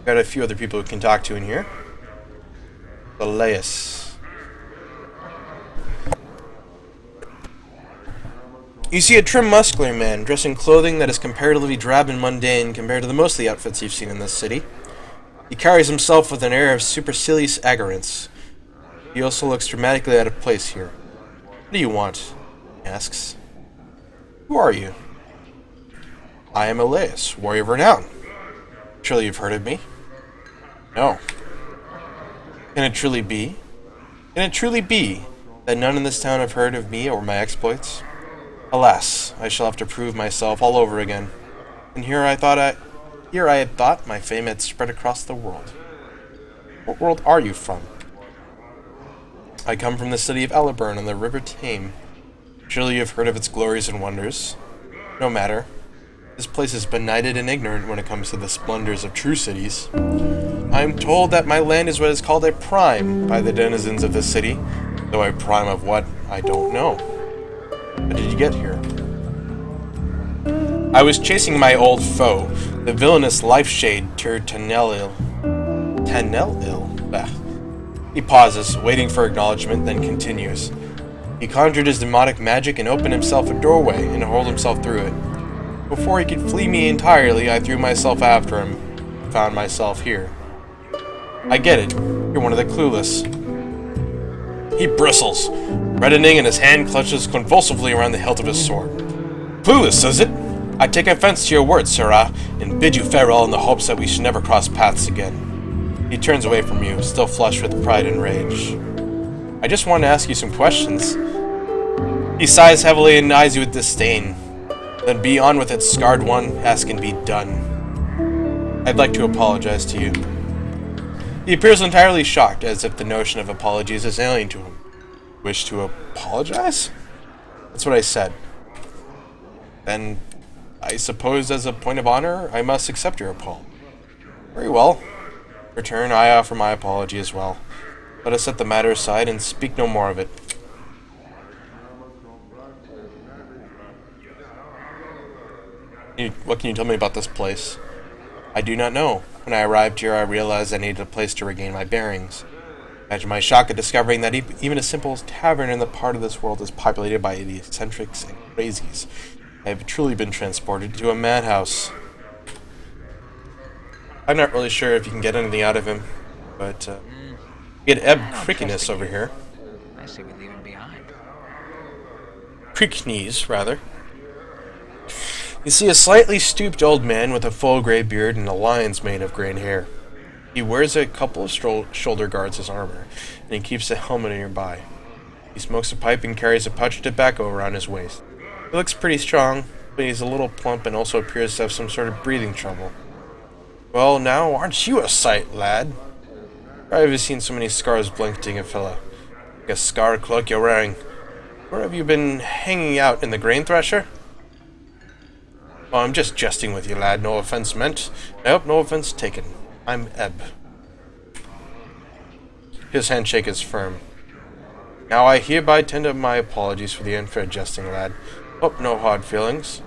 Got a few other people we can talk to in here. Elias. You see a trim, muscular man dressed in clothing that is comparatively drab and mundane compared to the most of the outfits you've seen in this city. He carries himself with an air of supercilious arrogance. He also looks dramatically out of place here. What do you want? He asks. Who are you? I am Elias, warrior of renown. Surely you've heard of me? No. Can it truly be? Can it truly be that none in this town have heard of me or my exploits? Alas, I shall have to prove myself all over again. And here I had thought my fame had spread across the world. What world are you from? I come from the city of Aliburn on the River Tame. Surely you have heard of its glories and wonders. No matter. This place is benighted and ignorant when it comes to the splendors of true cities. I am told that my land is what is called a prime by the denizens of the city, though a prime of what, I don't know. How did you get here? I was chasing my old foe, the villainous life-shade Tanelil. Bah. He pauses, waiting for acknowledgement, then continues. He conjured his demonic magic and opened himself a doorway and hurled himself through it. Before he could flee me entirely, I threw myself after him and found myself here. I get it. You're one of the clueless. He bristles, reddening, and his hand clutches convulsively around the hilt of his sword. Clueless, is it? I take offense to your words, Sirrah, and bid you farewell in the hopes that we should never cross paths again. He turns away from you, still flushed with pride and rage. I just want to ask you some questions. He sighs heavily and eyes you with disdain. Then be on with it, scarred one, ask and be done. I'd like to apologize to you. He appears entirely shocked, as if the notion of apologies is alien to him. Wish to apologize? That's what I said. Then, I suppose as a point of honor, I must accept your apology. Very well. In return, I offer my apology as well. Let us set the matter aside and speak no more of it. What can you tell me about this place? I do not know. When I arrived here, I realized I needed a place to regain my bearings. Imagine my shock at discovering that even a simple tavern in the part of this world is populated by the eccentrics and crazies. I have truly been transported to a madhouse. I'm not really sure if you can get anything out of him, but we get Ebb Crickiness over here. I say we leave him behind. Crickneys, rather. You see a slightly stooped old man with a full gray beard and a lion's mane of graying hair. He wears a couple of shoulder guards as armor, and he keeps a helmet nearby. He smokes a pipe and carries a pouch of tobacco around his waist. He looks pretty strong, but he's a little plump and also appears to have some sort of breathing trouble. Well, now, aren't you a sight, lad? I've never seen so many scars blanketing a fella. Like a scar cloak you're wearing. Where have you been hanging out, in the grain thresher? Well, I'm just jesting with you, lad. No offense meant. I hope no offense taken. I'm Ebb. His handshake is firm. Now I hereby tender my apologies for the unfair jesting, lad. Hope no hard feelings.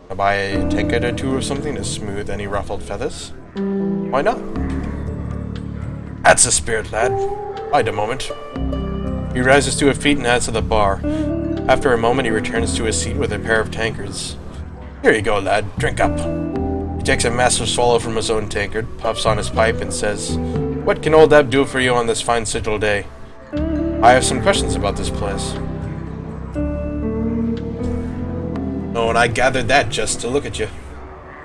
I'll buy a tankard or two of something to smooth any ruffled feathers. Why not? That's the spirit, lad. Wait a moment. He rises to his feet and heads to the bar. After a moment, he returns to his seat with a pair of tankards. Here you go, lad. Drink up. He takes a massive swallow from his own tankard, puffs on his pipe, and says, What can old Ebb do for you on this fine sigil day? I have some questions about this place. Oh, and I gathered that just to look at you.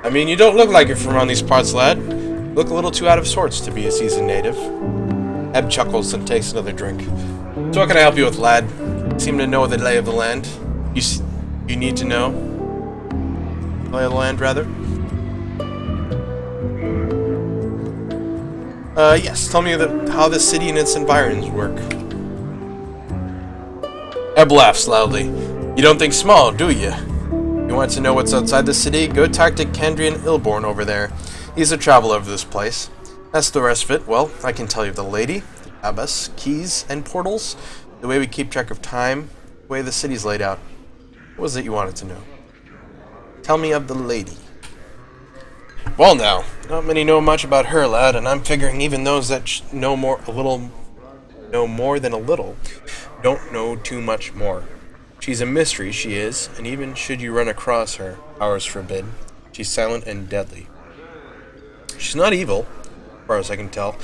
I mean, you don't look like you're from around these parts, lad. You look a little too out of sorts to be a seasoned native. Ebb chuckles and takes another drink. So what can I help you with, lad? You seem to know the lay of the land. You need to know? Lay of the land, rather? Yes. Tell me how the city and its environs work. Ebb laughs loudly. You don't think small, do you? You want to know what's outside the city? Go talk to Kendrian Ilborn over there. He's a traveler of this place. That's the rest of it. Well, I can tell you the lady, the abbess, keys, and portals, the way we keep track of time, the way the city's laid out. What was it you wanted to know? Tell me of the lady. Well now, not many know much about her, lad, and I'm figuring even those that know more than a little, don't know too much more. She's a mystery, she is, and even should you run across her, powers forbid, she's silent and deadly. She's not evil, as far as I can tell,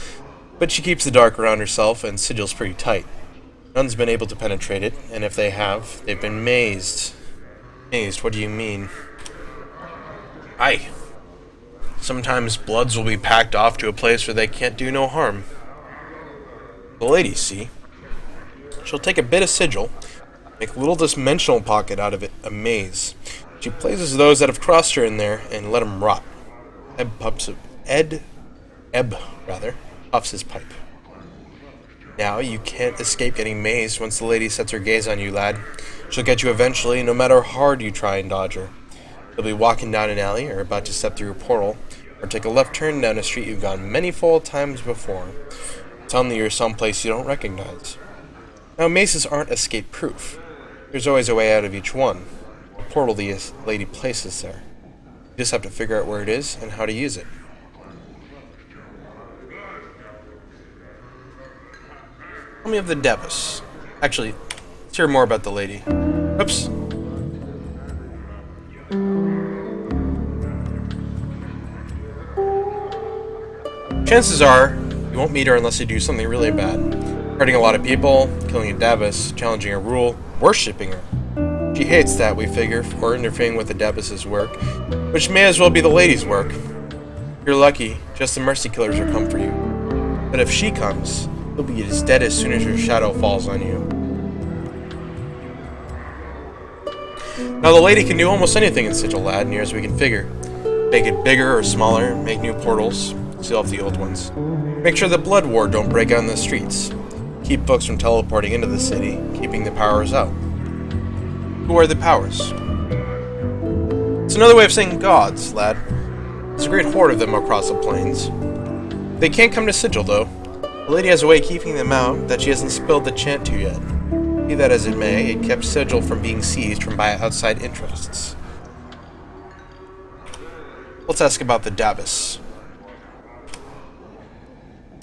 but she keeps the dark around herself and sigils pretty tight. None's been able to penetrate it, and if they have, they've been mazed. Mazed, what do you mean? Aye. Sometimes bloods will be packed off to a place where they can't do no harm. The lady, see? She'll take a bit of sigil, make a little dimensional pocket out of it, a maze. She places those that have crossed her in there and let 'em rot. Ebb puffs his pipe. Now, you can't escape getting mazed once the lady sets her gaze on you, lad. She'll get you eventually, no matter how hard you try and dodge her. You'll be walking down an alley, or about to step through a portal, or take a left turn down a street you've gone many fold times before. Suddenly you're someplace you don't recognize. Now, mazes aren't escape-proof. There's always a way out of each one. A portal the lady places there. You just have to figure out where it is and how to use it. Tell me of the Devis. Actually, let's hear more about the lady. Oops. Chances are, you won't meet her unless you do something really bad. Hurting a lot of people, killing a Devis, challenging a rule, worshipping her. She hates that, we figure, for interfering with the Devis' work, which may as well be the lady's work. If you're lucky, just the mercy killers will come for you. But if she comes, you'll be as dead as soon as your shadow falls on you. Now the lady can do almost anything in Sigil, lad, near as we can figure. Make it bigger or smaller, make new portals, seal off the old ones. Make sure the blood war don't break out in the streets. Keep folks from teleporting into the city, keeping the powers out. Who are the powers? It's another way of saying gods, lad. There's a great horde of them across the plains. They can't come to Sigil, though. The lady has a way of keeping them out that she hasn't spilled the chant to yet. Be that as it may, it kept Sigil from being seized from by outside interests. Let's ask about the Devis.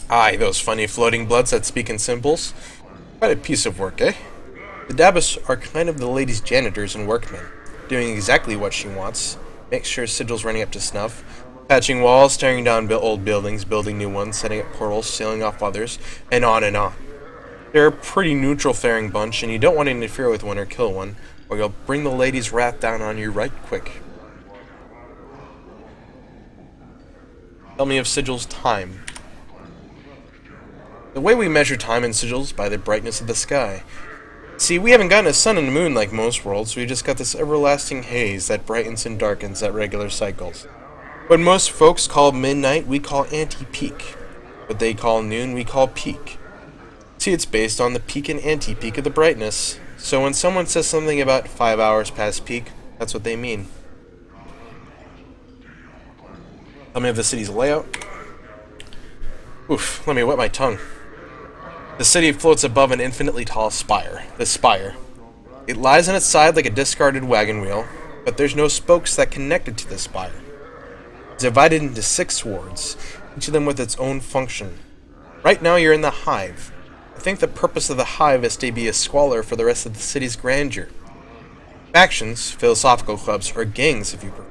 Aye, those funny floating bloods that speak in symbols. Quite a piece of work, eh? The Devis are kind of the lady's janitors and workmen, doing exactly what she wants. Make sure Sigil's running up to snuff. Patching walls, tearing down old buildings, building new ones, setting up portals, sealing off others, and on and on. They're a pretty neutral-faring bunch, and you don't want to interfere with one or kill one, or you'll bring the lady's wrath down on you right quick. Tell me of Sigil's time. The way we measure time in Sigils is by the brightness of the sky. See, we haven't gotten a sun and moon like most worlds, so we just got this everlasting haze that brightens and darkens at regular cycles. What most folks call midnight, we call anti-peak. What they call noon, we call peak. See, it's based on the peak and anti-peak of the brightness. So when someone says something about 5 hours past peak, that's what they mean. Tell me of the city's layout. Oof, let me wet my tongue. The city floats above an infinitely tall spire. The spire. It lies on its side like a discarded wagon wheel, but there's no spokes that connect it to the spire. It's divided into 6 wards, each of them with its own function. Right now you're in the Hive. I think the purpose of the Hive is to be a squalor for the rest of the city's grandeur. Factions, philosophical clubs, or gangs if you prefer,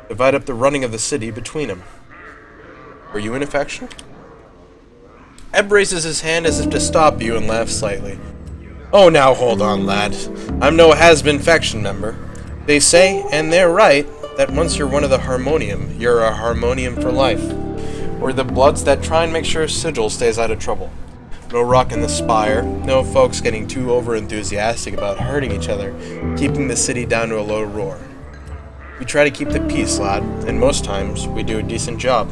divide up the running of the city between them. Were you in a faction? Ebb raises his hand as if to stop you and laughs slightly. Oh, now hold on, lad. I'm no has-been faction member. They say, and they're right, that once you're one of the Harmonium, you're a Harmonium for life. We're the Bloods that try and make sure Sigil stays out of trouble. No rock in the spire, no folks getting too over-enthusiastic about hurting each other, keeping the city down to a low roar. We try to keep the peace, lad, and most times we do a decent job.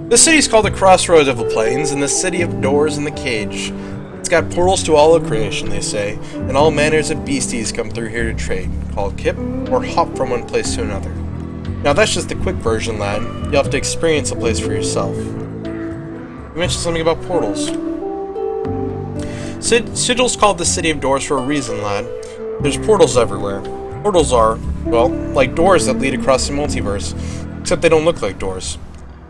The city's called the Crossroads of the Plains and the City of Doors in the Cage. It's got portals to all of creation, they say, and all manners of beasties come through here to trade, call kip, or hop from one place to another. Now that's just the quick version, lad. You'll have to experience the place for yourself. You mentioned something about portals. Sigil's called the City of Doors for a reason, lad. There's portals everywhere. Portals are, well, like doors that lead across the multiverse, except they don't look like doors.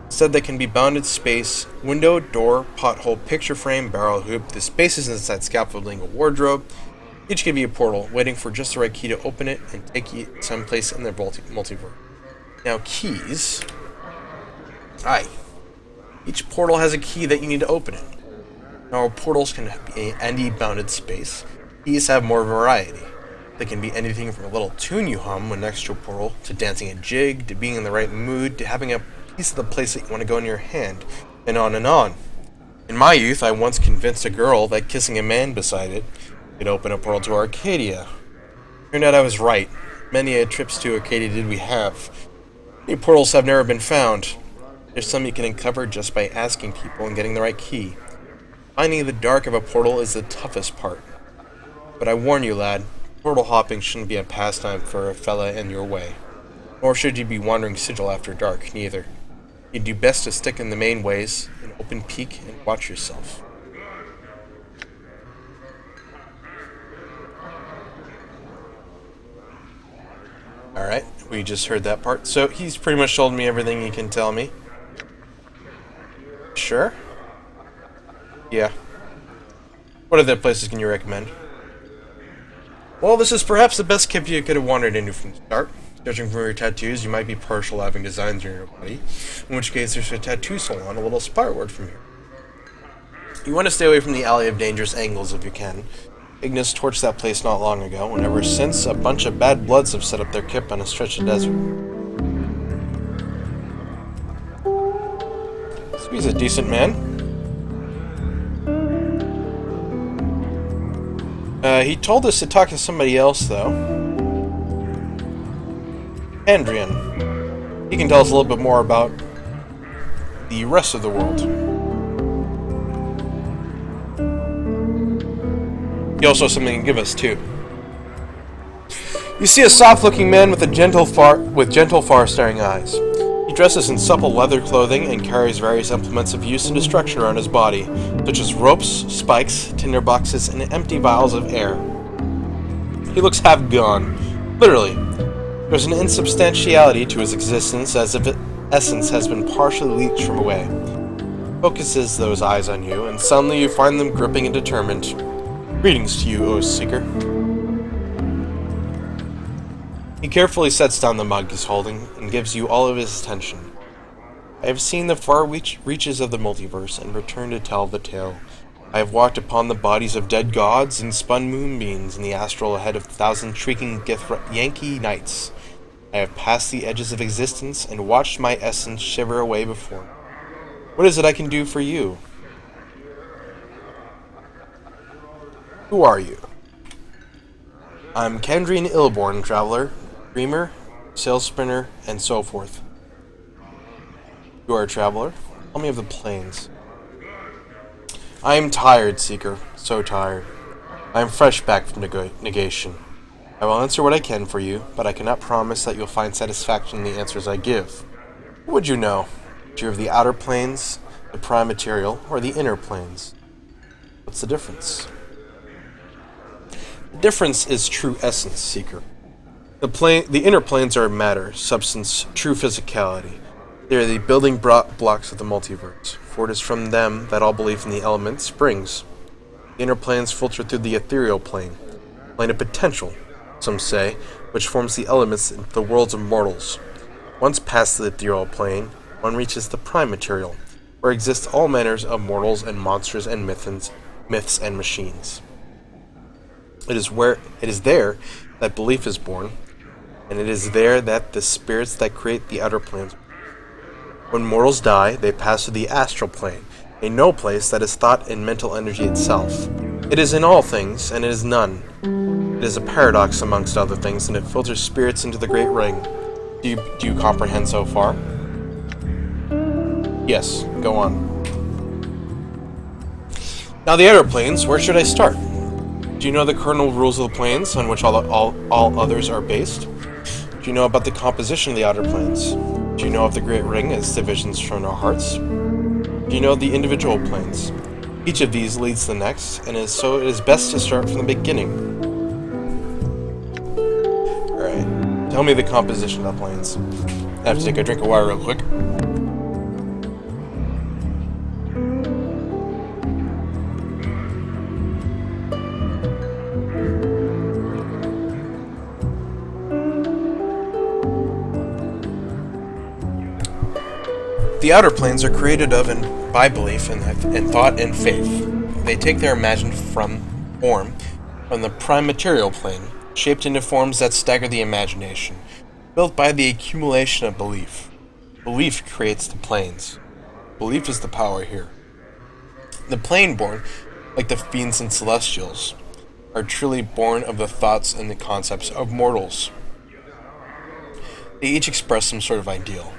Instead, they can be bounded space, window, door, pothole, picture frame, barrel hoop, the spaces inside scaffolding, a wardrobe. Each give you a portal, waiting for just the right key to open it and take you someplace in their multiverse. Now, keys. Aye. Each portal has a key that you need to open it. Now, portals can be any bounded space. Keys have more variety. They can be anything from a little tune you hum when next to a portal, to dancing a jig, to being in the right mood, to having a piece of the place that you want to go in your hand, and on and on. In my youth, I once convinced a girl that kissing a man beside it could open a portal to Arcadia. Turned out I was right. Many trips to Arcadia did we have. Many portals have never been found. There's some you can uncover just by asking people and getting the right key. Finding the dark of a portal is the toughest part. But I warn you, lad, portal hopping shouldn't be a pastime for a fella in your way. Nor should you be wandering Sigil after dark, neither. You'd do best to stick in the main ways, an open peek, and watch yourself. Alright, we just heard that part. So he's pretty much told me everything he can tell me. Sure? Yeah. What other places can you recommend? Well, this is perhaps the best cave you could have wandered into from the start. Judging from your tattoos, you might be partial to having designs on your body, in which case there's a tattoo salon a little spireward from here. You want to stay away from the Alley of Dangerous Angles if you can. Ignis torched that place not long ago, and ever since, a bunch of bad bloods have set up their kip on a stretch of desert. So he's a decent man. He told us to talk to somebody else, though. Andrian. He can tell us a little bit more about the rest of the world. He also has something to give us, too. You see a soft-looking man with gentle, far-staring eyes. He dresses in supple leather clothing and carries various implements of use and destruction around his body, such as ropes, spikes, tinderboxes, and empty vials of air. He looks half gone. Literally. There's an insubstantiality to his existence, as if its essence has been partially leached from away. Focuses those eyes on you, and suddenly you find them gripping and determined. Greetings to you, O Seeker. He carefully sets down the mug he's holding and gives you all of his attention. I have seen the far reaches of the multiverse and returned to tell the tale. I have walked upon the bodies of dead gods and spun moonbeams in the astral ahead of 1,000 shrieking Yankee knights. I have passed the edges of existence and watched my essence shiver away before me. What is it I can do for you? Who are you? I'm Kendrian Illborn, traveler, dreamer, sail spinner, and so forth. You are a traveler? Tell me of the plains. I am tired, Seeker. So tired. I am fresh back from negation. I will answer what I can for you, but I cannot promise that you'll find satisfaction in the answers I give. What would you know? Do you have the outer planes, the prime material, or the inner planes? What's the difference? The difference is true essence, Seeker. The inner planes are matter, substance, true physicality. They are the building blocks of the multiverse, for it is from them that all belief in the elements springs. The inner planes filter through the ethereal plane of potential, some say, which forms the elements in the worlds of mortals. Once past the ethereal plane, one reaches the prime material, where exist all manners of mortals and monsters and myths and machines. It is there that belief is born, and it is there that the spirits that create the outer planes. When mortals die, they pass to the astral plane, a no place that is thought and mental energy itself. It is in all things, and it is none. It is a paradox amongst other things, and it filters spirits into the great ring. Do you comprehend so far? Yes, go on. Now the outer planes, where should I start? Do you know the cardinal rules of the planes on which all others are based? Do you know about the composition of the outer planes? Do you know of the Great Ring as divisions from our hearts? Do you know the individual planes? Each of these leads to the next, and so it is best to start from the beginning. Alright, tell me the composition of the planes. I have to take a drink of water real quick. The outer planes are created of and by belief in thought and faith. They take their imagined form from the prime material plane, shaped into forms that stagger the imagination, built by the accumulation of belief. Belief creates the planes. Belief is the power here. The plane-born, like the fiends and celestials, are truly born of the thoughts and the concepts of mortals. They each express some sort of ideal.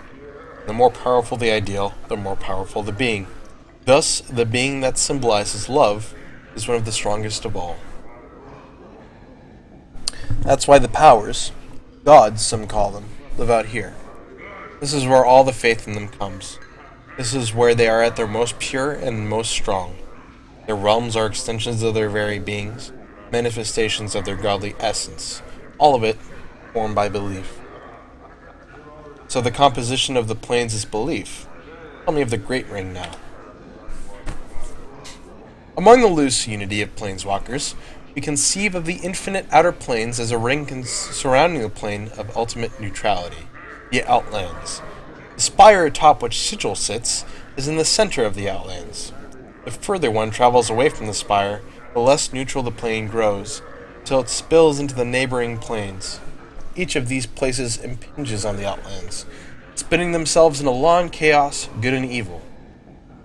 The more powerful the ideal, the more powerful the being. Thus, the being that symbolizes love is one of the strongest of all. That's why the powers, gods some call them, live out here. This is where all the faith in them comes. This is where they are at their most pure and most strong. Their realms are extensions of their very beings, manifestations of their godly essence, all of it formed by belief. So the composition of the planes is belief. Tell me of the Great Ring now. Among the loose unity of planeswalkers, we conceive of the infinite outer planes as a ring surrounding the plane of ultimate neutrality, the Outlands. The spire atop which Sigil sits is in the center of the Outlands. The further one travels away from the spire, the less neutral the plane grows, till it spills into the neighboring planes. Each of these places impinges on the Outlands, spinning themselves in a long chaos, good and evil.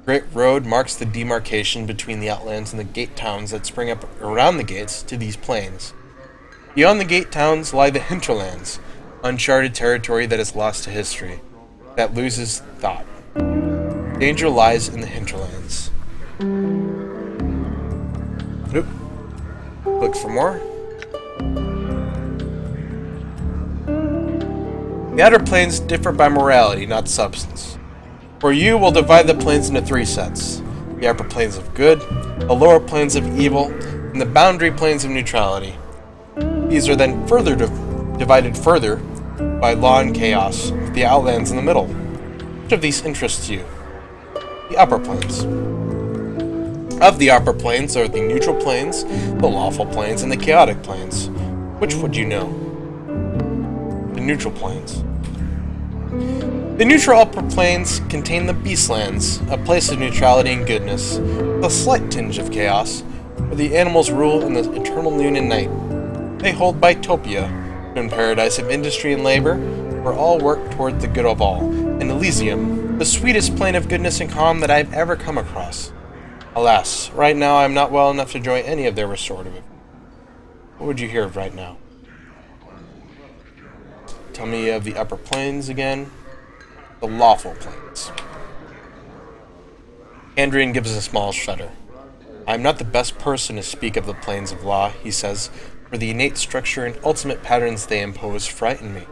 The Great Road marks the demarcation between the Outlands and the gate towns that spring up around the gates to these planes. Beyond the gate towns lie the hinterlands, uncharted territory that is lost to history, that loses thought. Danger lies in the hinterlands. Oop. Click for more. The outer planes differ by morality, not substance. For you, we'll divide the planes into 3 sets. The upper planes of good, the lower planes of evil, and the boundary planes of neutrality. These are then further divided further by law and chaos, with the Outlands in the middle. Which of these interests you? The upper planes. Of the upper planes are the neutral planes, the lawful planes, and the chaotic planes. Which would you know? The neutral planes. The neutral upper planes contain the Beastlands, a place of neutrality and goodness, with a slight tinge of chaos, where the animals rule in the eternal noon and night. They hold Bytopia, twin paradise of industry and labor, where all work toward the good of all, and Elysium, the sweetest plane of goodness and calm that I've ever come across. Alas, right now I am not well enough to enjoy any of their restorative. What would you hear of right now? Tell me of the upper planes again. The lawful planes. Andrian gives a small shudder. I am not the best person to speak of the planes of law, he says, for the innate structure and ultimate patterns they impose frighten me.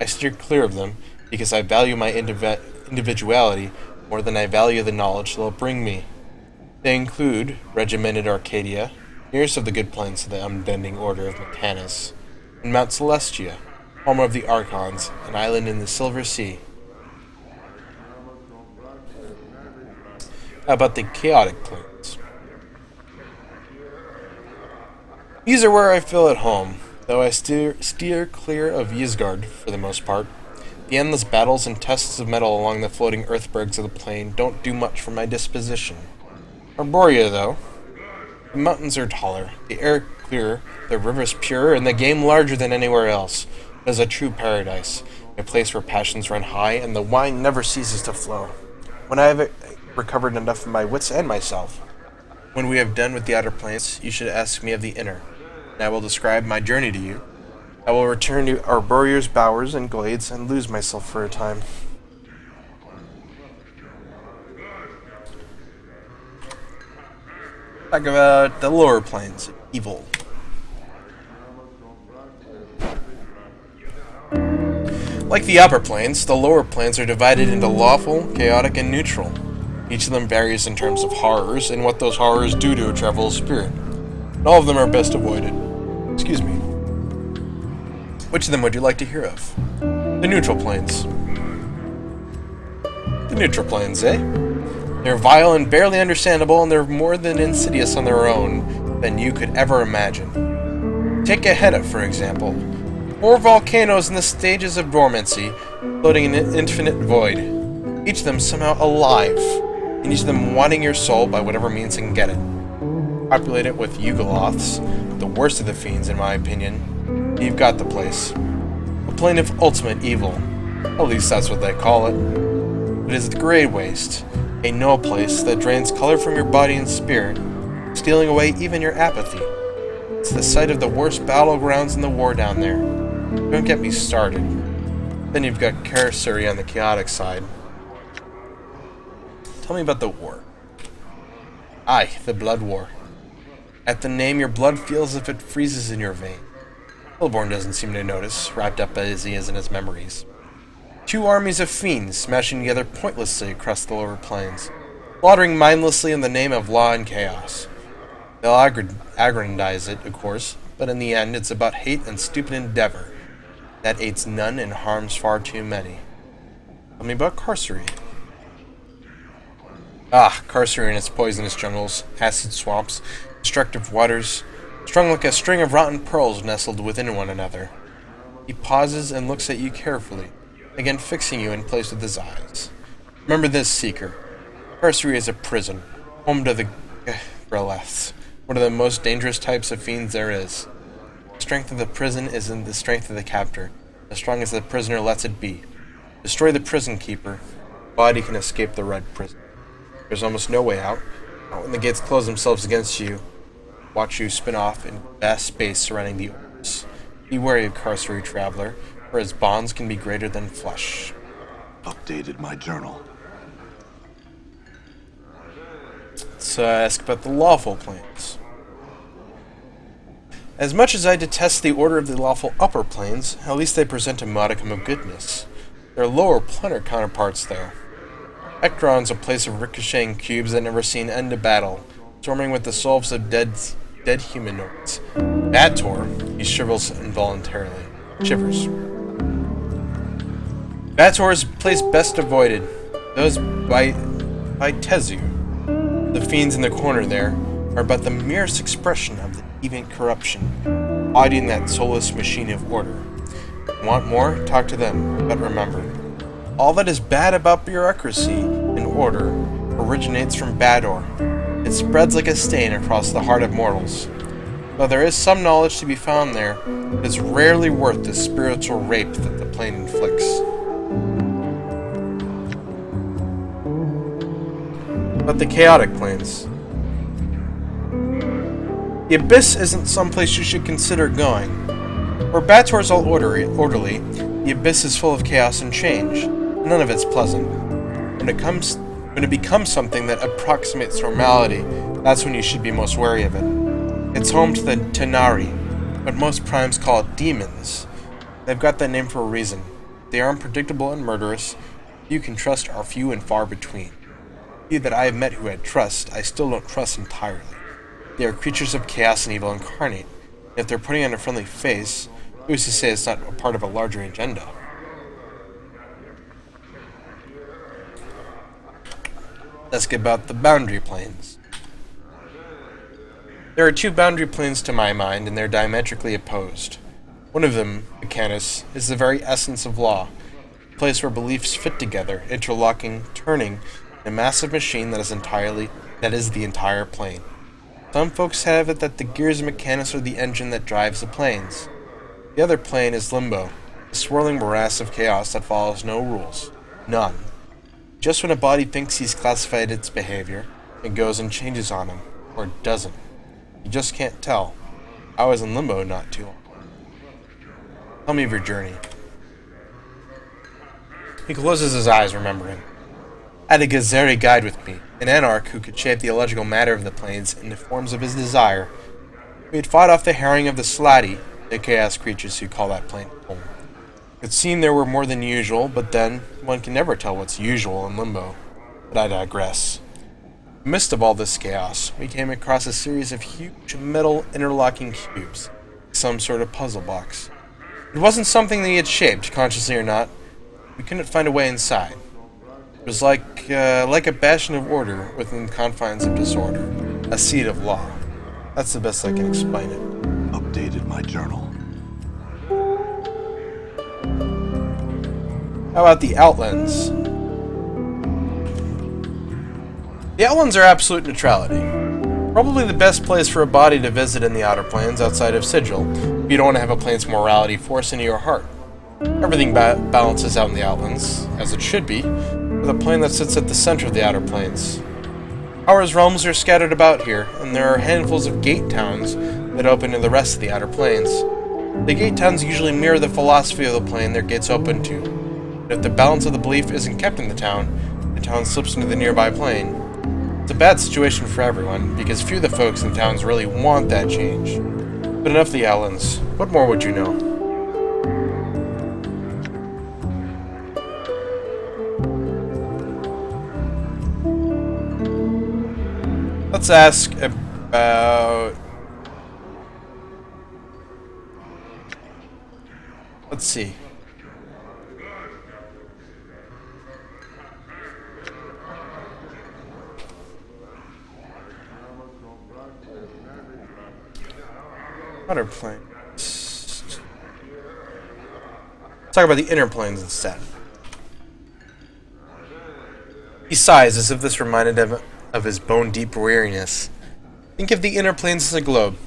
I steer clear of them because I value my individuality more than I value the knowledge they'll bring me. They include regimented Arcadia, nearest of the good planes of the unbending order of Mechanus, and Mount Celestia, home of the Archons, an island in the Silver Sea. How about the chaotic planes? These are where I feel at home, though I steer clear of Ysgard for the most part. The endless battles and tests of metal along the floating earthbergs of the plain don't do much for my disposition. Arborea, though. The mountains are taller, the air clearer, the rivers purer, and the game larger than anywhere else. It is a true paradise, a place where passions run high and the wine never ceases to flow. When I have recovered enough of my wits and myself, when we have done with the outer planes, you should ask me of the inner, and I will describe my journey to you. I will return to Arborea's bowers and glades and lose myself for a time. Talk about the lower planes, evil. Like the upper planes, the lower planes are divided into lawful, chaotic, and neutral. Each of them varies in terms of horrors and what those horrors do to a traveler's spirit. And all of them are best avoided. Excuse me. Which of them would you like to hear of? The neutral planes. The neutral planes, eh? They're vile and barely understandable, and they're more than insidious on their own than you could ever imagine. Take a Hedda, for example. 4 volcanoes in the stages of dormancy, floating in an infinite void. Each of them somehow alive, and each of them wanting your soul by whatever means it can get it. Populate it with Yugoloths, the worst of the fiends in my opinion. You've got the place. A plane of ultimate evil. At least that's what they call it. It is the Grey Waste, a no place that drains color from your body and spirit, stealing away even your apathy. It's the site of the worst battlegrounds in the war down there. Don't get me started. Then you've got Carcery on the chaotic side. Tell me about the war. Aye, the Blood War. At the name, your blood feels as if it freezes in your vein. Hillborn doesn't seem to notice, wrapped up as he is in his memories. 2 armies of fiends smashing together pointlessly across the lower plains, slaughtering mindlessly in the name of law and chaos. They'll aggrandize it, of course, but in the end, it's about hate and stupid endeavor that aids none and harms far too many. Tell me about Carcery. Carcery and its poisonous jungles, acid swamps, destructive waters, strung like a string of rotten pearls nestled within one another. He pauses and looks at you carefully, again fixing you in place with his eyes. Remember this, Seeker. Carcery is a prison, home to the Greleths, one of the most dangerous types of fiends there is. The strength of the prison is in the strength of the captor, as strong as the prisoner lets it be. Destroy the prison keeper, body can escape the red prison. There's almost no way out. Not when the gates close themselves against you. Watch you spin off in vast space surrounding the orbs. Be wary of Carcery, traveler, for his bonds can be greater than flesh. Updated my journal. Let's ask about the lawful planes. As much as I detest the order of the lawful upper planes, at least they present a modicum of goodness. There are lower planar counterparts there. Ekron's a place of ricocheting cubes that never see an end to battle, swarming with the souls of dead humanoids. Bator, he shivers involuntarily. Bator is a place best avoided. Those by Tezu. The fiends in the corner there are but the merest expression of the deviant corruption, bodying that soulless machine of order. Want more? Talk to them, but remember, all that is bad about bureaucracy and order originates from Bador. It spreads like a stain across the heart of mortals. Though there is some knowledge to be found there, it is rarely worth the spiritual rape that the plane inflicts. But the chaotic planes. The Abyss isn't someplace you should consider going. Where Bator's all orderly, the Abyss is full of chaos and change. None of it's pleasant. When it becomes something that approximates normality, that's when you should be most wary of it. It's home to the Tenari, but most primes call it demons. They've got that name for a reason. They are unpredictable and murderous. You can trust are few and far between. Few that I have met who had trust, I still don't trust entirely. They are creatures of chaos and evil incarnate. If they're putting on a friendly face, who's to say it's not a part of a larger agenda? Let's get about the boundary planes. There are 2 boundary planes to my mind, and they're diametrically opposed. One of them, Mechanus, is the very essence of law, a place where beliefs fit together, interlocking, turning, in a massive machine that is the entire plane. Some folks have it that the gears of Mechanus are the engine that drives the planes. The other plane is Limbo, a swirling morass of chaos that follows no rules. None. Just when a body thinks he's classified its behavior, it goes and changes on him, or doesn't. You just can't tell. I was in Limbo not too long. Tell me of your journey. He closes his eyes, remembering. I had a Gazeri guide with me, an anarch who could shape the illogical matter of the planes into forms of his desire. We had fought off the herring of the Slati, the chaos creatures who call that plane home. It seemed there were more than usual, but then, one can never tell what's usual in Limbo. But I digress. In the midst of all this chaos, we came across a series of huge metal interlocking cubes, some sort of puzzle box. It wasn't something that he had shaped, consciously or not. We couldn't find a way inside. It was like a bastion of order within the confines of disorder, a seat of law. That's the best I can explain it. Updated my journal. How about the Outlands? The Outlands are absolute neutrality. Probably the best place for a body to visit in the Outer Planes outside of Sigil, if you don't want to have a plane's morality force into your heart. Everything balances out in the Outlands, as it should be, with a plane that sits at the center of the Outer Planes. Ours realms are scattered about here, and there are handfuls of gate towns that open to the rest of the Outer Planes. The gate towns usually mirror the philosophy of the plane their gates open to. But if the balance of the belief isn't kept in the town slips into the nearby plane. It's a bad situation for everyone, because few of the folks in towns really want that change. But enough of the Outlands. What more would you know? Let's ask about... Let's see. Outer planes. Let's talk about the inner planes instead. He sighs as if this reminded him of his bone-deep weariness. Think of the inner planes as a globe.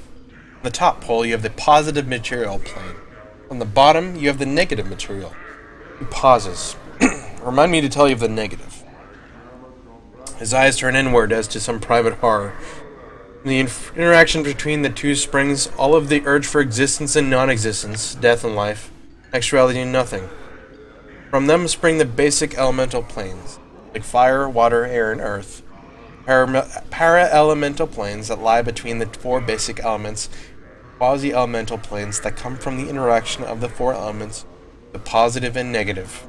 On the top pole, you have the positive material plane. On the bottom, you have the negative material. He pauses. Remind me to tell you of the negative. His eyes turn inward as to some private horror. In the interaction between the two springs all of the urge for existence and non-existence, death and life, actuality and nothing. From them spring the basic elemental planes, like fire, water, air, and earth. Para-elemental planes that lie between the four basic elements, quasi-elemental planes that come from the interaction of the four elements, the positive and negative.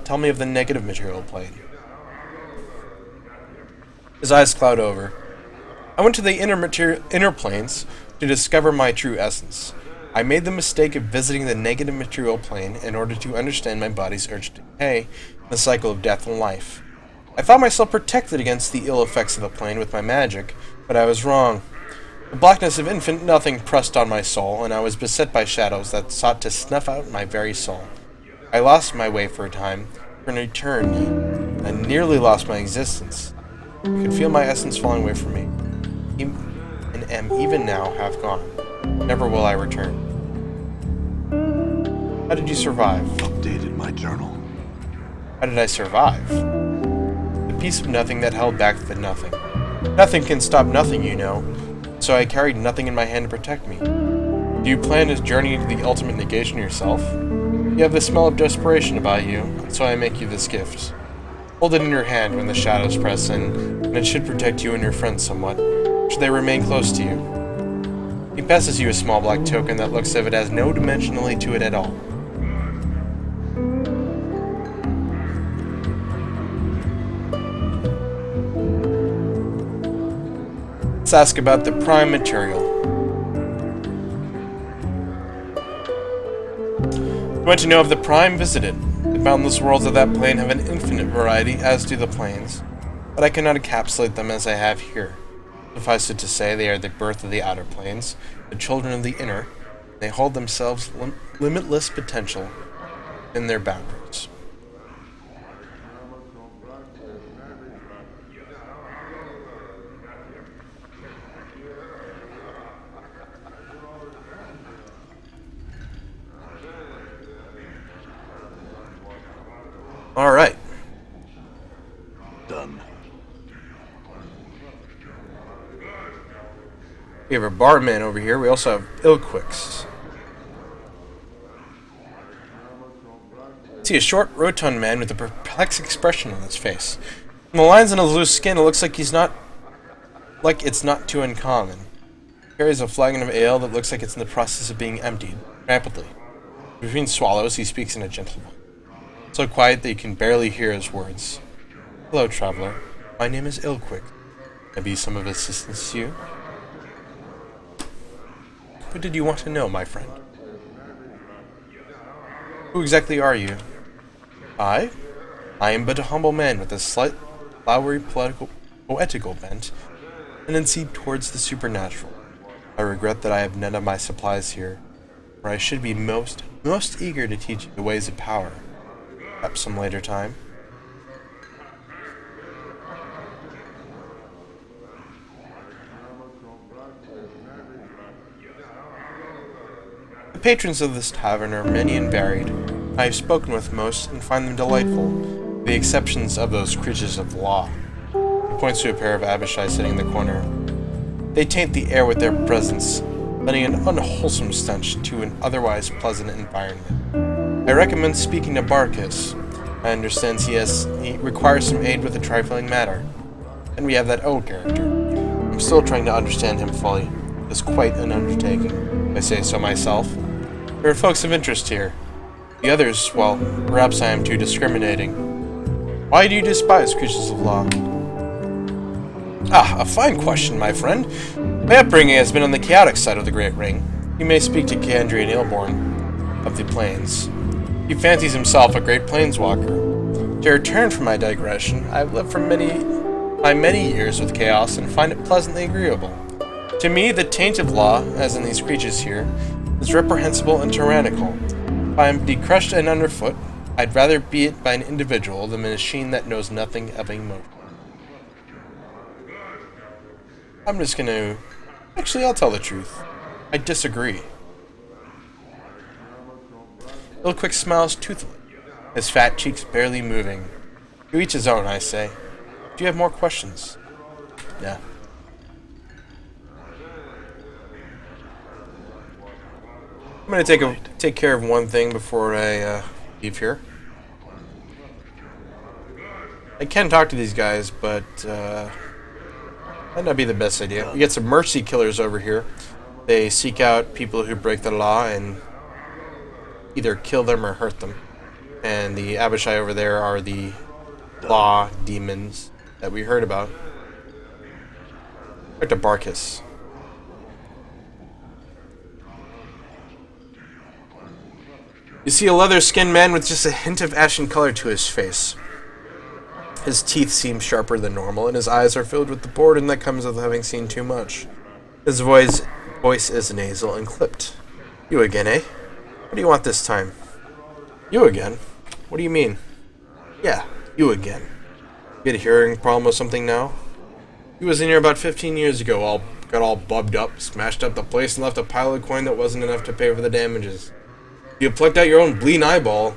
Tell me of the negative material plane. His eyes cloud over. I went to the inner planes to discover my true essence. I made the mistake of visiting the negative material plane in order to understand my body's urge to decay and the cycle of death and life. I thought myself protected against the ill effects of the plane with my magic, but I was wrong. The blackness of infinite nothing pressed on my soul, and I was beset by shadows that sought to snuff out my very soul. I lost my way for a time, for an eternity, and nearly lost my existence. I could feel my essence falling away from me. And am even now half gone. Never will I return. How did you survive? Updated my journal. How did I survive? The piece of nothing that held back the nothing. Nothing can stop nothing, you know. So I carried nothing in my hand to protect me. Do you plan to journey to the ultimate negation yourself? You have the smell of desperation about you, so I make you this gift. Hold it in your hand when the shadows press in, and it should protect you and your friends somewhat. Should they remain close to you? He passes you a small black token that looks as if it has no dimensionality to it at all. Let's ask about the prime material. You want to know if the prime visited. The boundless worlds of that plane have an infinite variety, as do the planes, but I cannot encapsulate them as I have here. Suffice it to say, they are the birth of the outer planes, the children of the inner. They hold themselves limitless potential in their boundaries. All right. Done. We have a barman over here. We also have Ilquix. See a short, rotund man with a perplexed expression on his face. From the lines on his loose skin, it looks like it's not too uncommon. He carries a flagon of ale that looks like it's in the process of being emptied, rapidly. Between swallows, he speaks in a gentle voice, so quiet that you can barely hear his words. Hello, traveler. My name is Ilquick. Can I be some of assistance to you? What did you want to know, my friend? Who exactly are you? I? I am but a humble man with a slight, flowery, poetical bent, tendency towards the supernatural. I regret that I have none of my supplies here, for I should be most eager to teach you the ways of power. Perhaps some later time. The patrons of this tavern are many and varied. I have spoken with most and find them delightful, with the exceptions of those creatures of the law. He points to a pair of Abishai sitting in the corner. They taint the air with their presence, lending an unwholesome stench to an otherwise pleasant environment. I recommend speaking to Barkis. I understand he requires some aid with a trifling matter. And we have that O character. I'm still trying to understand him fully. It's quite an undertaking, if I say so myself. There are folks of interest here. The others, well, perhaps I am too discriminating. Why do you despise creatures of law? Ah, a fine question, my friend. My upbringing has been on the chaotic side of the Great Ring. You may speak to Kandrian Ilborn of the Plains. He fancies himself a great planeswalker. To return from my digression, I've lived for many years with chaos and find it pleasantly agreeable. To me, the taint of law, as in these creatures here, is reprehensible and tyrannical. If I am to be crushed and underfoot, I'd rather be it by an individual than a machine that knows nothing of emotion. I'm just gonna... Actually, I'll tell the truth. I disagree. Ilquick smiles toothily, his fat cheeks barely moving. To each his own, I say. Do you have more questions? Yeah. I'm gonna take care of one thing before I leave here. I can talk to these guys, but might not be the best idea. We get some mercy killers over here. They seek out people who break the law and either kill them or hurt them. And the Abishai over there are the law demons that we heard about. Back to Barkis. You see a leather-skinned man with just a hint of ashen color to his face. His teeth seem sharper than normal, and his eyes are filled with the boredom that comes with having seen too much. His voice is nasal and clipped. You again, eh? What do you want this time? You again? What do you mean? Yeah, you again. You had a hearing problem or something now? He was in here about 15 years ago, got all bubbed up, smashed up the place, and left a pile of coin that wasn't enough to pay for the damages. You plucked out your own bleeding eyeball,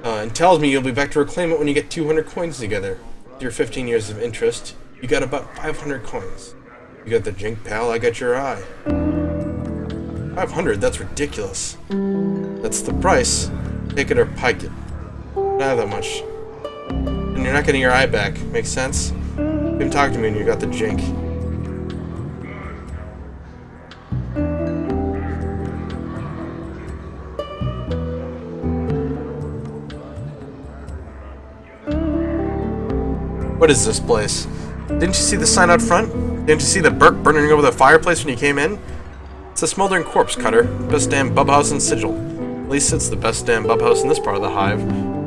and tells me you'll be back to reclaim it when you get 200 coins together. With your 15 years of interest, you got about 500 coins. You got the jink, pal, I got your eye. 500, that's ridiculous. That's the price. Take it or pike it. Not have that much. And you're not getting your eye back. Makes sense? You can talk to me when you got the jink. What is this place? Didn't you see the sign out front? Didn't you see the Burke burning over the fireplace when you came in? It's a smoldering corpse, Cutter. Best damn bubhouse in Sigil. At least it's the best damn bubhouse in this part of the hive.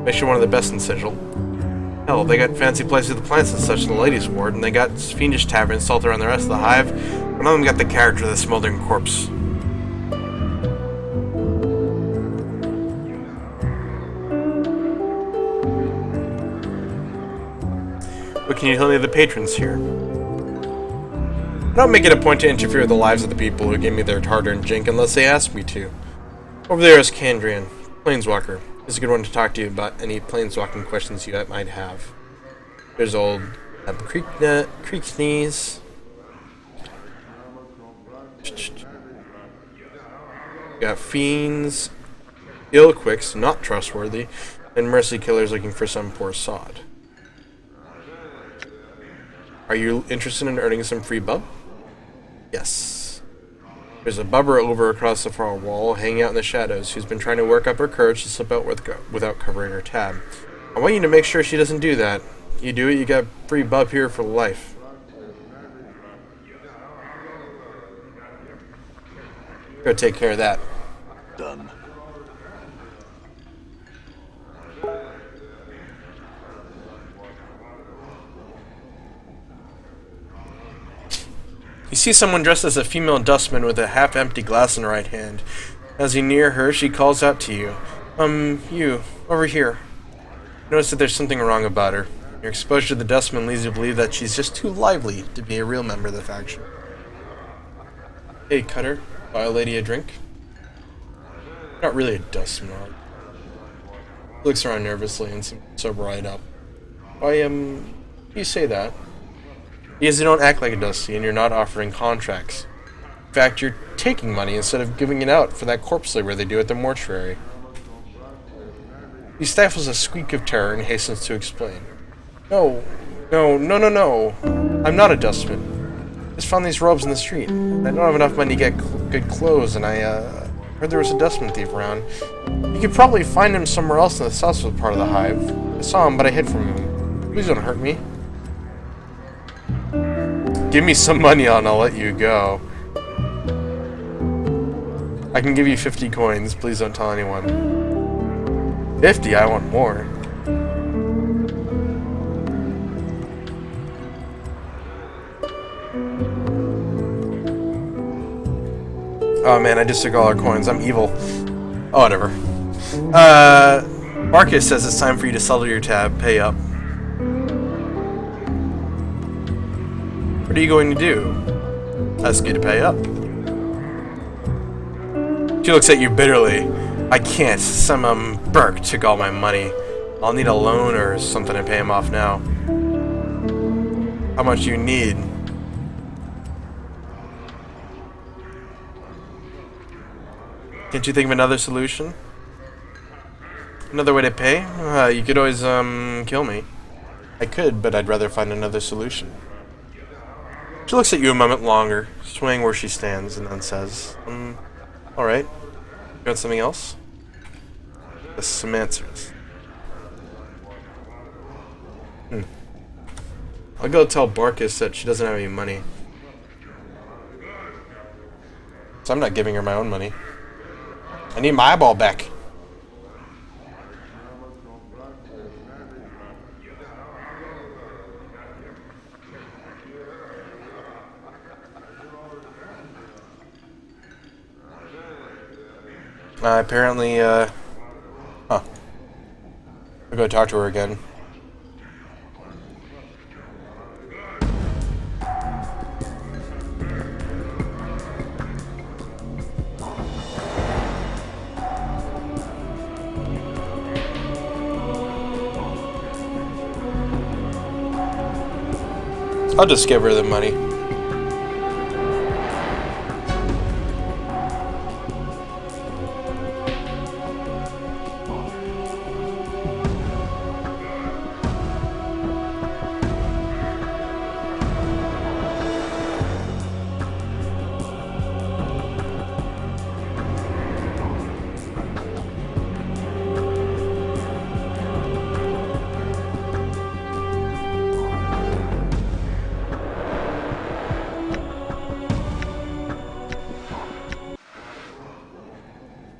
Makes you one of the best in Sigil. Hell, they got fancy places with the plants and such in the ladies' ward, and they got fiendish taverns salted around the rest of the hive. None of them got the character of the smoldering corpse. What can you tell me of the patrons here? I don't make it a point to interfere with the lives of the people who give me their hard-earned jink unless they ask me to. Over there is Kandrian, Planeswalker. He's a good one to talk to you about any planeswalking questions you might have. There's old Creeknees. Got fiends, Ilquicks, not trustworthy, and mercy killers looking for some poor sod. Are you interested in earning some free bub? Yes. There's a bubber over across the far wall, hanging out in the shadows, who's been trying to work up her courage to slip out without covering her tab. I want you to make sure she doesn't do that. You do it, you got free bub here for life. Go take care of that. Done. You see someone dressed as a female dustman with a half-empty glass in her right hand. As you near her, she calls out to you. You, over here. Notice that there's something wrong about her. Your exposure to the dustman leads you to believe that she's just too lively to be a real member of the faction. Hey, Cutter, buy a lady a drink? Not really a dustman. Looks around nervously and seems to sober right up. Why, you say that? Because you don't act like a dusty and you're not offering contracts. In fact, you're taking money instead of giving it out for that corpse labor they do at the mortuary. He stifles a squeak of terror and hastens to explain. No. I'm not a dustman. I just found these robes in the street. I don't have enough money to get good clothes, and I heard there was a dustman thief around. You could probably find him somewhere else in the south part of the hive. I saw him, but I hid from him. Please don't hurt me. Give me some money and I'll let you go. I can give you 50 coins. Please don't tell anyone. 50? I want more. Oh man, I just took all our coins. I'm evil. Oh, whatever. Marcus says it's time for you to settle your tab. Pay up. What are you going to do? Ask you to pay up. She looks at you bitterly. I can't. Some Burke took all my money. I'll need a loan or something to pay him off now. How much do you need? Can't you think of another solution? Another way to pay? You could always, kill me. I could, but I'd rather find another solution. She looks at you a moment longer, swaying where she stands, and then says, alright. You want something else? Some answers. I'll go tell Barkus that she doesn't have any money. So I'm not giving her my own money. I need my eyeball back. Apparently, I'll go talk to her again. I'll just give her the money.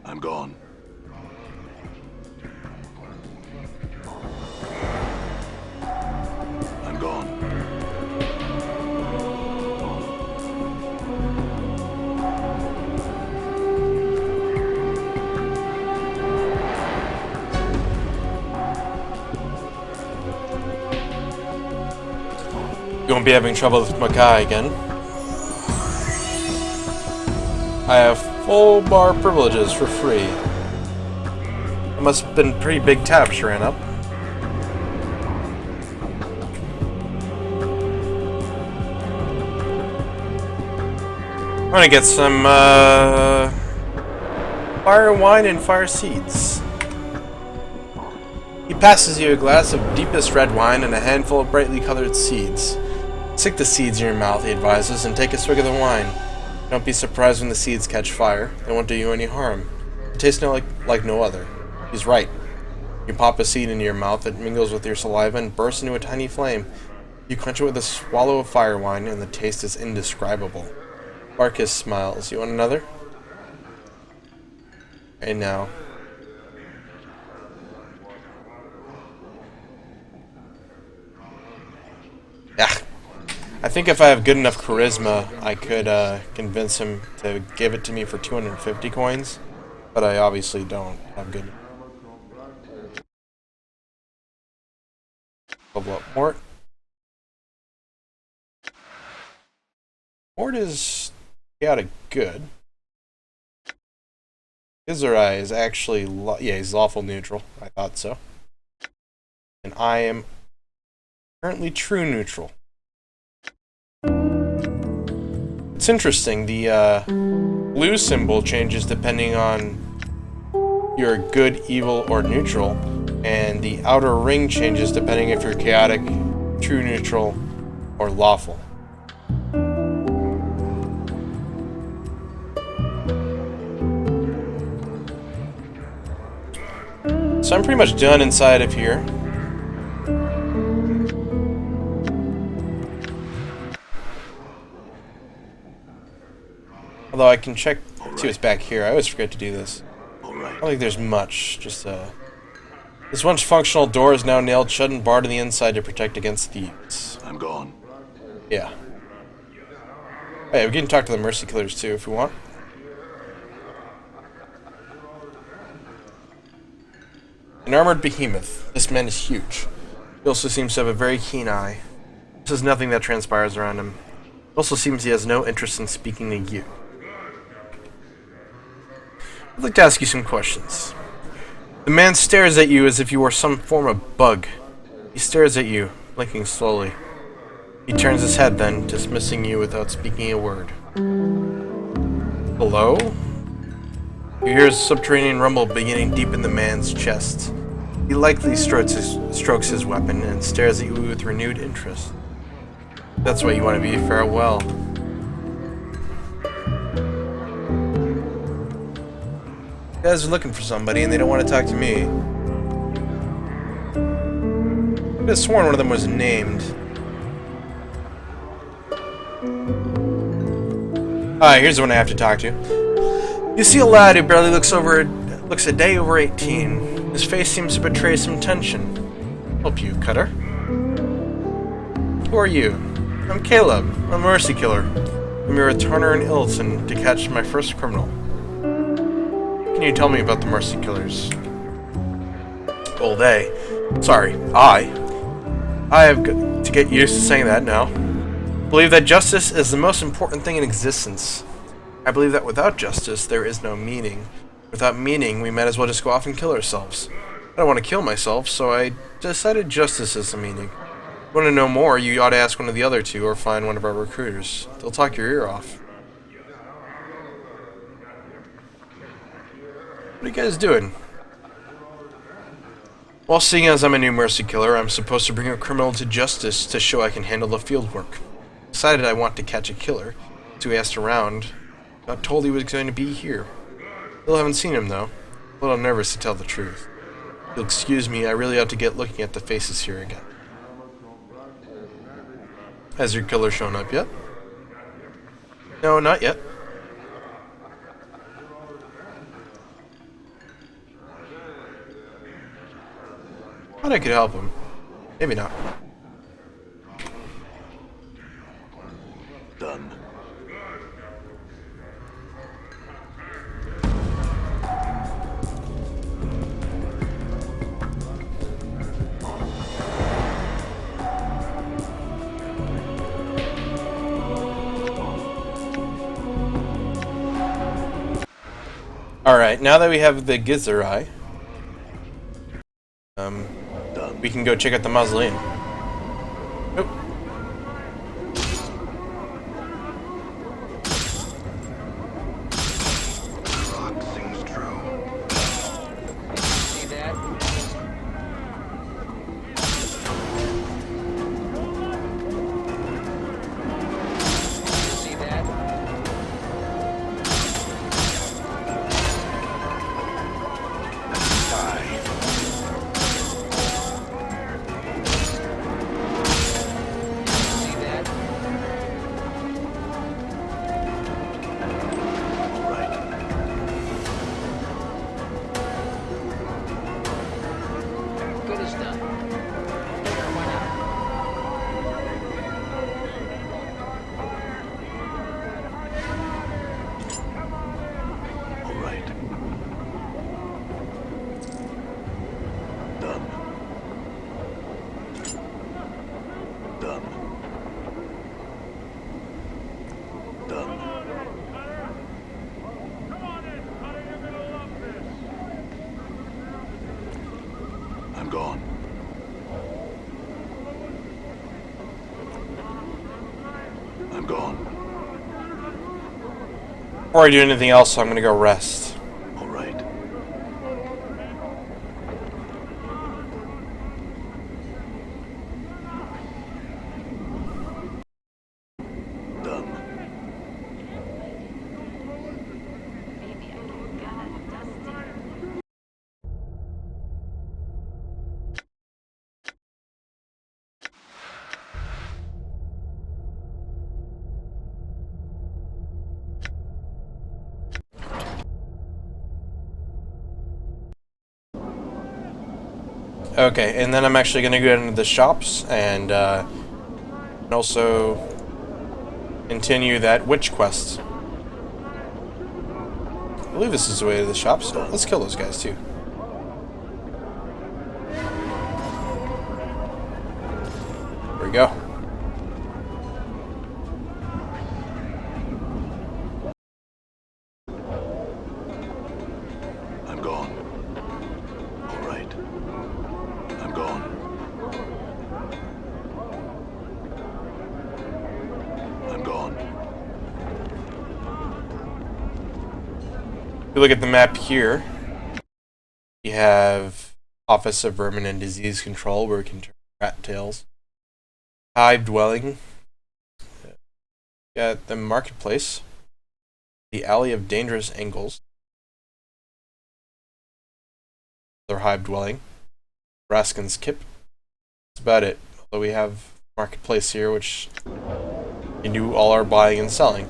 I'm gone. I'm gone. You won't be having trouble with Makai again. I have full bar privileges for free. It must have been pretty big tab she ran up. I'm gonna get some fire wine and fire seeds. He passes you a glass of deepest red wine and a handful of brightly colored seeds. Stick the seeds in your mouth, he advises, and take a swig of the wine. Don't be surprised when the seeds catch fire. They won't do you any harm. It tastes like no other. He's right. You pop a seed into your mouth, it mingles with your saliva and bursts into a tiny flame. You quench it with a swallow of fire wine, and the taste is indescribable. Barkus smiles. You want another? And now. Yeah. I think if I have good enough charisma, I could convince him to give it to me for 250 coins. But I obviously don't have good. Level up Mort. Mort is chaotic good. Izurai is actually, yeah, he's lawful neutral. I thought so. And I am currently true neutral. It's interesting, the blue symbol changes depending on you're good, evil, or neutral, and the outer ring changes depending if you're chaotic, true neutral, or lawful. So I'm pretty much done inside of here. Although I can check, see what's back here. I always forget to do this. I don't think there's much. Just this once functional door is now nailed shut and barred on the inside to protect against thieves. I'm gone. Yeah. Hey, we can talk to the mercy killers too if we want. An armored behemoth. This man is huge. He also seems to have a very keen eye. This is nothing that transpires around him. It also seems he has no interest in speaking to you. I'd like to ask you some questions. The man stares at you as if you were some form of bug. He stares at you, blinking slowly. He turns his head then, dismissing you without speaking a word. Hello? You hear a subterranean rumble beginning deep in the man's chest. He likely strokes his weapon and stares at you with renewed interest. That's why you want to be farewell. You guys are looking for somebody and they don't want to talk to me. I could have sworn one of them was named. Alright, here's the one I have to talk to. You see a lad who barely looks a day over 18. His face seems to betray some tension. Help you, Cutter. Who are you? I'm Caleb. I'm a mercy killer. I'm your returner in Illiton to catch my first criminal. Can you tell me about the mercy killers? Well, I have to get used to saying that now. Believe that justice is the most important thing in existence. I believe that without justice, there is no meaning. Without meaning, we might as well just go off and kill ourselves. I don't want to kill myself, so I decided justice is the meaning. If you want to know more, you ought to ask one of the other two or find one of our recruiters. They'll talk your ear off. What are you guys doing? Well, seeing as I'm a new mercy killer, I'm supposed to bring a criminal to justice to show I can handle the field work. Decided I want to catch a killer, so we asked around. Got told he was going to be here. Still haven't seen him though. A little nervous to tell the truth. If you'll excuse me, I really ought to get looking at the faces here again. Has your killer shown up yet? No, not yet. Thought I could help him. Maybe not. Done. Alright, now that we have the Gizzerai, we can go check out the mausoleum. Nope. Rock sings true. See that? See that? Die. Before I do anything else, I'm gonna go rest. All right. Done. Okay, and then I'm actually gonna go into the shops and also continue that witch quest. I believe this is the way to the shops. So let's kill those guys too. There we go. I'm gone. All right. I'm gone. I'm gone. If you look at the map here, you have Office of Vermin and Disease Control, where we can turn rat tails. Hive Dwelling. Got the Marketplace. The Alley of Dangerous Angles. Their Hive Dwelling. Raskin's Kip. That's about it. Although we have Marketplace here, which we can do all our buying and selling.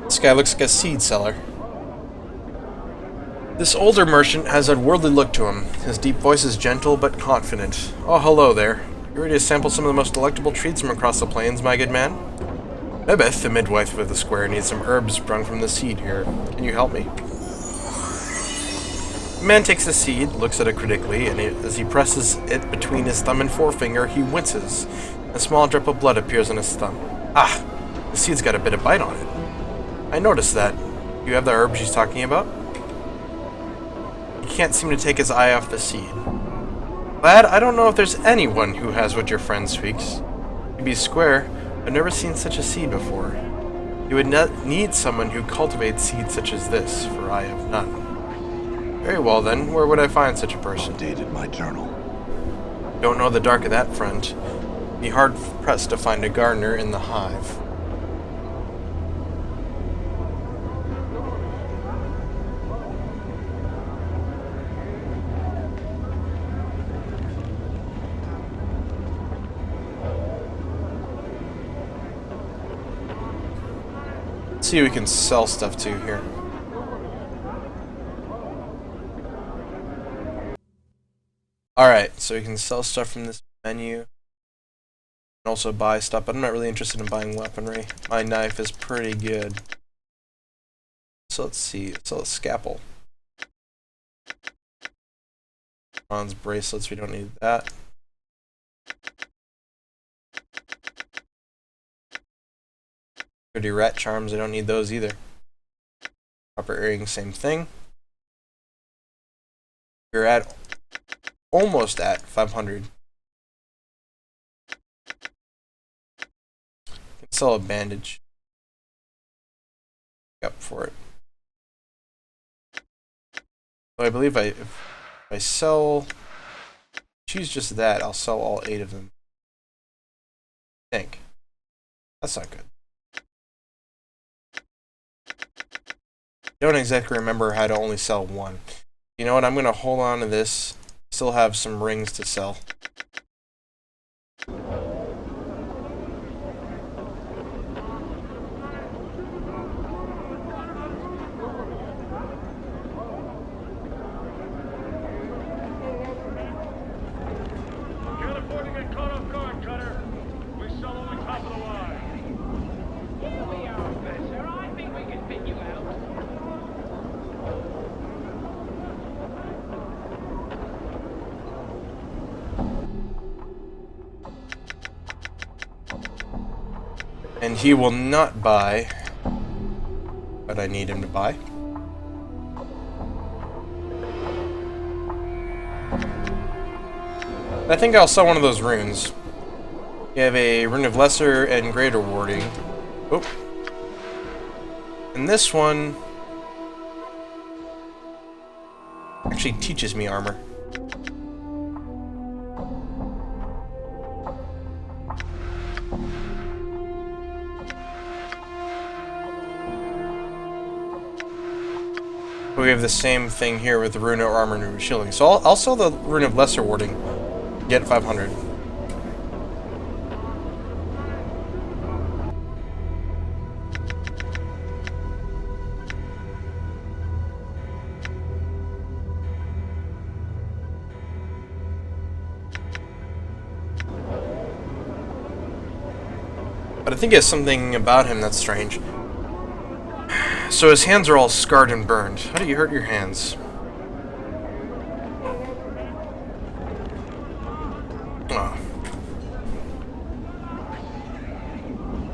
This guy looks like a seed seller. This older merchant has a worldly look to him. His deep voice is gentle but confident. Oh, hello there. You ready to sample some of the most delectable treats from across the plains, my good man? Mebeth, the midwife of the square, needs some herbs sprung from the seed here. Can you help me? The man takes the seed, looks at it critically, and as he presses it between his thumb and forefinger, he winces. A small drop of blood appears on his thumb. Ah, the seed's got a bit of bite on it. I noticed that. You have the herbs he's talking about? He can't seem to take his eye off the seed. Lad, I don't know if there's anyone who has what your friend speaks. To be square, I've never seen such a seed before. You would need someone who cultivates seeds such as this, for I have none. Very well then, where would I find such a person? Dated my journal. Don't know the dark of that, friend. Be hard-pressed to find a gardener in the hive. Let's see who we can sell stuff to here. Alright, so we can sell stuff from this menu. And also buy stuff, but I'm not really interested in buying weaponry. My knife is pretty good. So let's see. Let's sell a scalpel. Bronze bracelets, we don't need that. Pretty rat charms, I don't need those either. Copper earrings, same thing. You're at almost at 500. Can sell a bandage. Up for it. So I believe if I sell, choose just that, I'll sell all 8 of them. I think. That's not good. Don't exactly remember how to only sell one. You know what? I'm going to hold on to this. Still have some rings to sell. Can't afford to get caught off guard, Cutter. We sell only top of the line. Here we are, Professor. I think we can fit you out. And he will not buy what I need him to buy. I think I'll sell one of those runes. You have a Rune of Lesser and Greater Warding. Oh. And this one actually teaches me armor. We have the same thing here with the Rune of Armor and Rune of Shielding. So I'll sell the Rune of Lesser Warding. Get 500. But I think he has something about him that's strange. So his hands are all scarred and burned. How do you hurt your hands? Oh.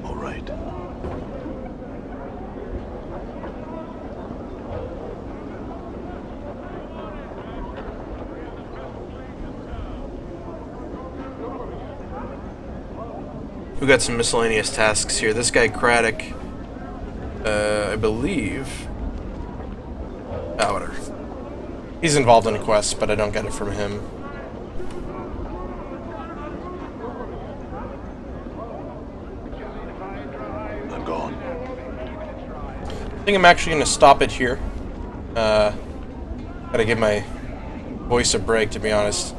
All right. We got some miscellaneous tasks here. This guy Craddock, I believe. Oh, whatever. He's involved in a quest, but I don't get it from him. I'm gone. I think I'm actually going to stop it here. Gotta give my voice a break, to be honest.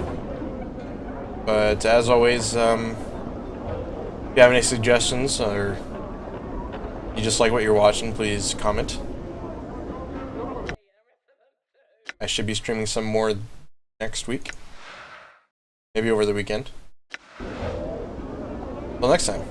But as always, if you have any suggestions or you just like what you're watching, please comment. I should be streaming some more next week. Maybe over the weekend. Till next time.